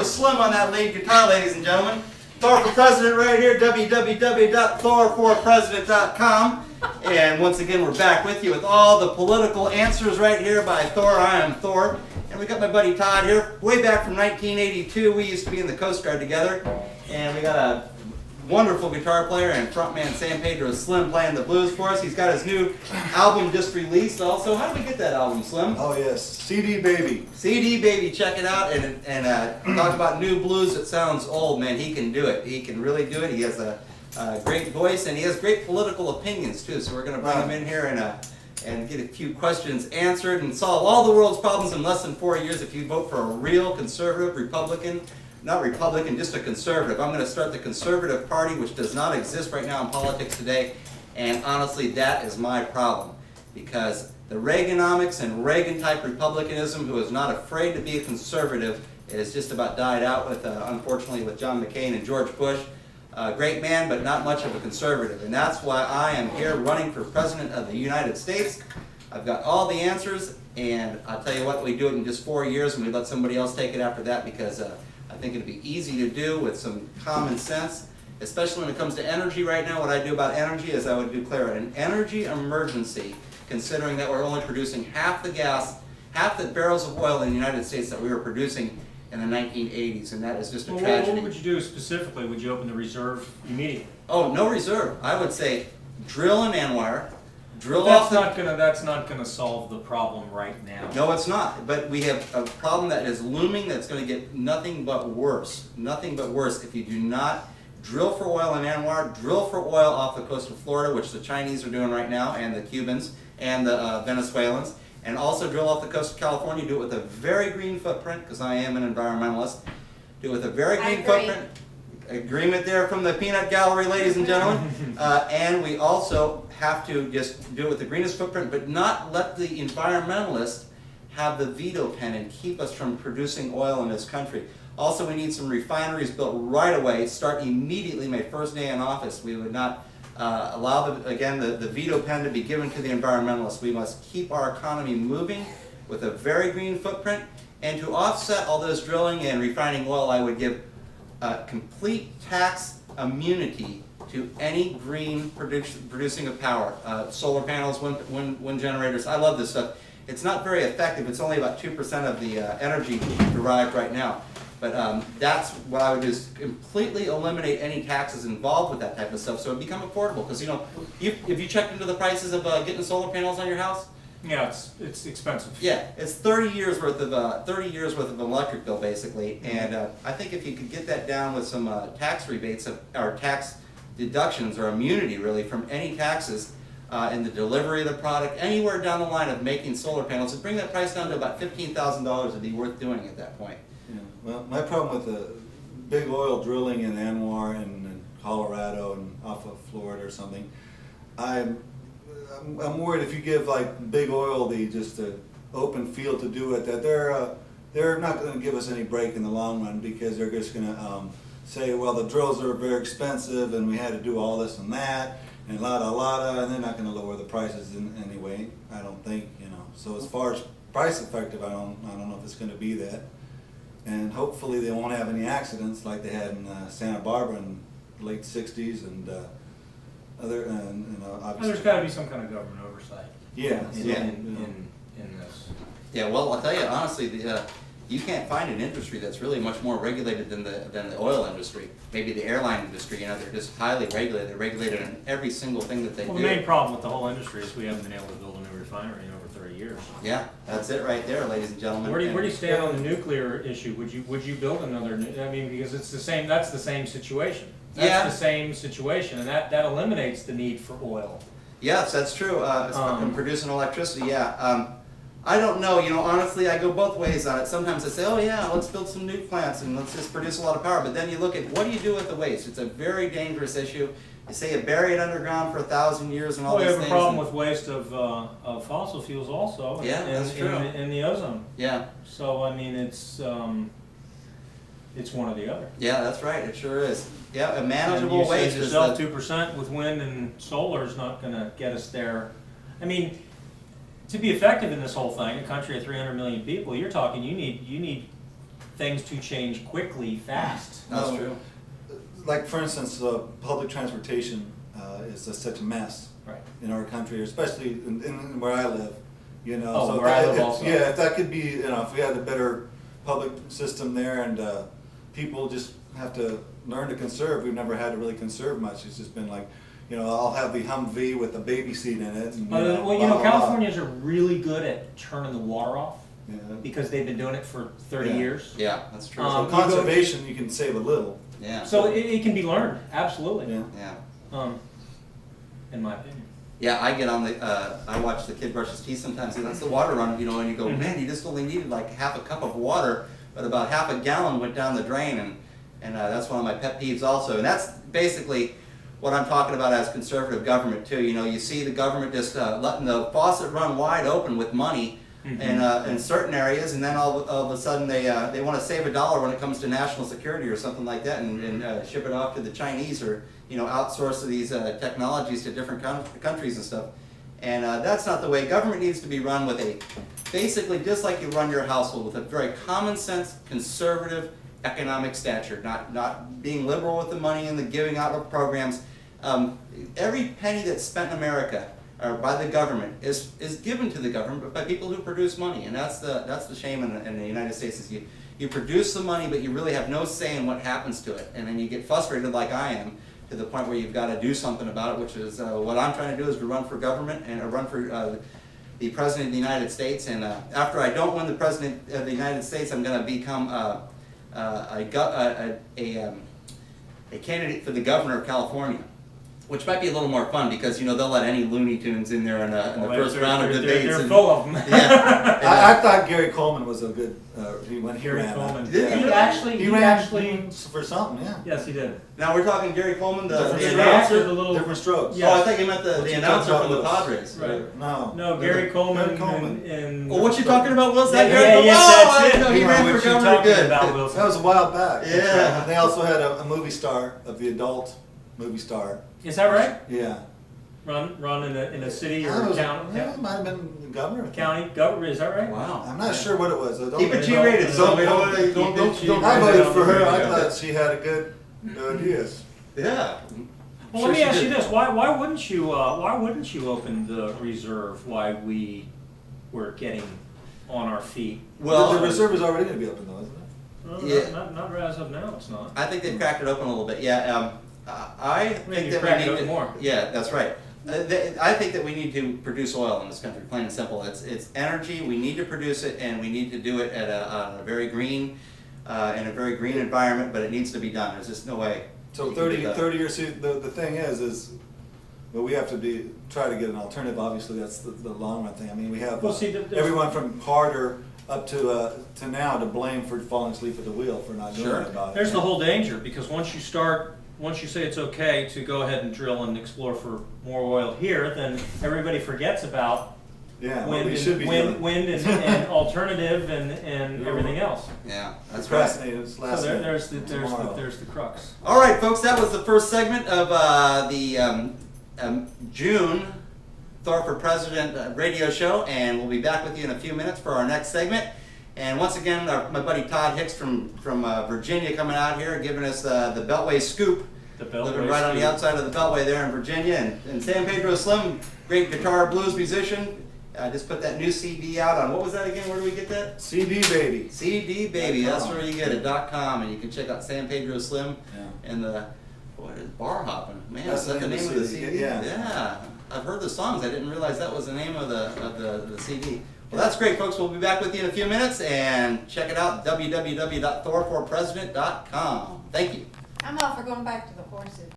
Slim on that lead guitar, ladies and gentlemen. Thor for President right here, www.thorforpresident.com. And once again, we're back with you with all the political answers right here by Thor. I am Thor. And we got my buddy Todd here. Way back from 1982, we used to be in the Coast Guard together. And we got a wonderful guitar player and frontman San Pedro Slim playing the blues for us. He's got his new album just released also. How did we get that album, Slim? Oh yes, CD Baby. CD Baby, check it out and talk about new blues that sounds old, man. He can do it. He can really do it. He has a great voice and he has great political opinions too. So we're going to bring him in here and get a few questions answered and solve all the world's problems in less than 4 years if you vote for a real conservative Republican. Not Republican, just a conservative. I'm going to start the Conservative Party, which does not exist right now in politics today. And honestly, that is my problem. Because the Reaganomics and Reagan-type Republicanism, who is not afraid to be a conservative, is just about died out with, unfortunately, with John McCain and George Bush. Great man, but not much of a conservative. And that's why I am here running for President of the United States. I've got all the answers, and I'll tell you what, we do it in just 4 years, and we let somebody else take it after that because I think it'd be easy to do with some common sense, especially when it comes to energy right now. What I do about energy is I would declare an energy emergency, considering that we're only producing half the gas, half the barrels of oil in the United States that we were producing in the 1980s, and that is just a tragedy. What would you do specifically? Would you open the reserve immediately? Oh, no reserve. I would say drill in Anwar. That's not gonna solve the problem right now. No, it's not. But we have a problem that is looming that's going to get nothing but worse. Nothing but worse if you do not drill for oil in Anwar, drill for oil off the coast of Florida, which the Chinese are doing right now, and the Cubans, and the Venezuelans, and also drill off the coast of California. Do it with a very green footprint, because I am an environmentalist. Do it with a very green footprint. Agreement there from the peanut gallery, ladies and gentlemen. And we also have to just do it with the greenest footprint, but not let the environmentalists have the veto pen and keep us from producing oil in this country. Also, we need some refineries built right away, start immediately my first day in office. We would not allow, the veto pen to be given to the environmentalists. We must keep our economy moving with a very green footprint, and to offset all this drilling and refining oil, I would give complete tax immunity to any green producing of power. Solar panels, wind generators. I love this stuff. It's not very effective. It's only about 2% of the energy derived right now. But that's what I would do, is completely eliminate any taxes involved with that type of stuff so it become affordable. Because if you checked into the prices of getting solar panels on your house? Yeah, it's expensive. Yeah, it's 30 years worth of an electric bill basically, and I think if you could get that down with some tax rebates or tax deductions or immunity really from any taxes in the delivery of the product anywhere down the line of making solar panels, and bring that price down to about $15,000, it'd be worth doing at that point. Yeah. Well, my problem with the big oil drilling in Anwar and Colorado and off of Florida or something, I'm worried if you give like big oil just an open field to do it, that they're not going to give us any break in the long run, because they're just going to say, well, the drills are very expensive and we had to do all this and that and la and they're not going to lower the prices in any way, I don't think, So as far as price effective, I don't know if it's going to be that. And hopefully they won't have any accidents like they had in Santa Barbara in the late 60s and obviously. There's got to be some kind of government oversight. Yeah. In this. Yeah, well, I'll tell you honestly, you can't find an industry that's really much more regulated than the oil industry. Maybe the airline industry, they're just highly regulated. They're regulated in every single thing that they do. The main problem with the whole industry is we haven't been able to build a new refinery in over 30 years. Yeah, that's it right there, ladies and gentlemen. Where do you stand on the nuclear issue? Would you build another? Because it's the same. That's the same situation. That's the same situation, and that eliminates the need for oil. Yes, that's true. Producing electricity, yeah. I don't know, honestly, I go both ways on it. Sometimes I say, oh yeah, let's build some nuke plants and let's just produce a lot of power. But then you look at what do you do with the waste? It's a very dangerous issue. you say you bury it underground for 1,000 years and all Well, we these have a things. problem and- with waste of fossil fuels also. Yeah, that's true. In the ozone. Yeah, So, I mean, it's one or the other. yeah, that's right. It sure is. Yeah, a And manageable you said waste is yourself, the, 2% with wind and solar is not gonna get us there. I mean, to be effective in this whole thing, a country of 300 million people, you're talking, you need things to change quickly, fast. That's No. true. Like, for instance, public transportation is such a mess Right. in our country, especially in where I live, you know. Oh, So where I if- live if- also. Yeah, if that could be, you know, if we had a better public system there and people just have to learn to conserve. We've never had to really conserve much. It's just been like, you know, I'll have the Humvee with the baby seat in it. And, Well, you blah, know, blah, blah. Californians are really good at turning the water off Yeah. because they've been doing it for 30 Yeah. years. Yeah, that's true. So You go- conservation, you can save a little. Yeah. So it can be learned, absolutely. Yeah. Yeah. In my opinion. Yeah, I get on the, I watch the kid brush his teeth sometimes, he lets the water run, you know, and you go, Mhm. man, he just only needed like half a cup of water, but about half a gallon went down the drain, and that's one of my pet peeves also. And that's basically what I'm talking about as conservative government too. You know, you see the government just letting the faucet run wide open with money in certain areas, and then all of a sudden they want to save $1 when it comes to national security or something like that, and ship it off to the Chinese, or you know, outsource these technologies to different countries and stuff. And that's not the way. Government needs to be run with a, basically just like you run your household, with a very common sense, conservative economic stature, not being liberal with the money and the giving out of programs. Every penny that's spent in America or by the government is given to the government, but by people who produce money, and that's the shame in the United States, is you produce the money, but you really have no say in what happens to it, and then you get frustrated like I am, to the point where you've got to do something about it, which is what I'm trying to do, is to run for government and run for the President of the United States. And after I don't win the President of the United States, I'm going to become a candidate for the Governor of California, which might be a little more fun, because you know they'll let any Looney Tunes in there in the first round of debates. They're and- full of them. Yeah. I thought Gary Coleman was a good, when he Gary ran. Coleman. Did he? He actually, He he ran actually, for something, yeah. yes, he did. Now we're talking Gary Coleman, the Different strokes. announcer. The little, Different strokes. Yeah. Oh, I thought you meant the What you announcer talking from the about Padres. Right. No. Gary Coleman. Gary Coleman. And Well, what you talking about, Will? Yeah, Gary Coleman? yes, Oh, that's it. no, he You ran know for what you're governor. talking Good. about, Wilson. That was a while back. That's Yeah. right. And they also had a movie star, of the adult movie star. Is that right? Yeah. Run in a city or That was- county? yeah, it might have been the governor. County government, is that right? Wow. I'm not sure what it was. I don't Keep it remember. G-rated, so we don't. I voted for her. I Yeah. thought she had a good ideas. Yeah. Well, Sure let me she ask you did. this: Why wouldn't you open the reserve while we were getting on our feet? Well, the reserve is already going to be open though, isn't it? Well, Yeah. not as of now. It's not. I think they've cracked it open a little bit. Yeah. I Maybe think that crack we it need open to. more. Yeah, that's right. I think that we need to produce oil in this country, plain and simple. It's energy. We need to produce it, and we need to do it at a very green, in a very green environment. But it needs to be done. There's just no way. So you can do that. 30 years. See, the thing is, well, we have to try to get an alternative. Obviously, that's the long run thing. I mean, we have Well, see, there's- everyone from Carter up to now to blame for falling asleep at the wheel for not doing Sure. it about it. There's the whole danger, because once you say it's okay to go ahead and drill and explore for more oil here, then everybody forgets about Yeah, what wind, we should be doing. wind and alternative and everything else. Yeah, that's right. Procrastinating is So last minute tomorrow. there's the crux. All right, folks, that was the first segment of the June Thor for President radio show, and we'll be back with you in a few minutes for our next segment. And once again, my buddy Todd Hicks from Virginia coming out here, giving us the Beltway scoop. The Beltway Living right on the scoop. outside of the Beltway there in Virginia. And San Pedro Slim, great guitar blues musician. Just put that new CD out on, what was that again? Where do we get that? CD baby. CD Baby, that's .com. where you get it, .com, and you can check out San Pedro Slim Yeah. and the, what is Bar Hopping? Man, That's is that the name of the CD? Yeah. Yeah, I've heard the songs, I didn't realize that was the name of the CD. Well, that's great, folks, we'll be back with you in a few minutes, and check it out, www.thorforpresident.com. Thank you. I'm all for going back to the horses.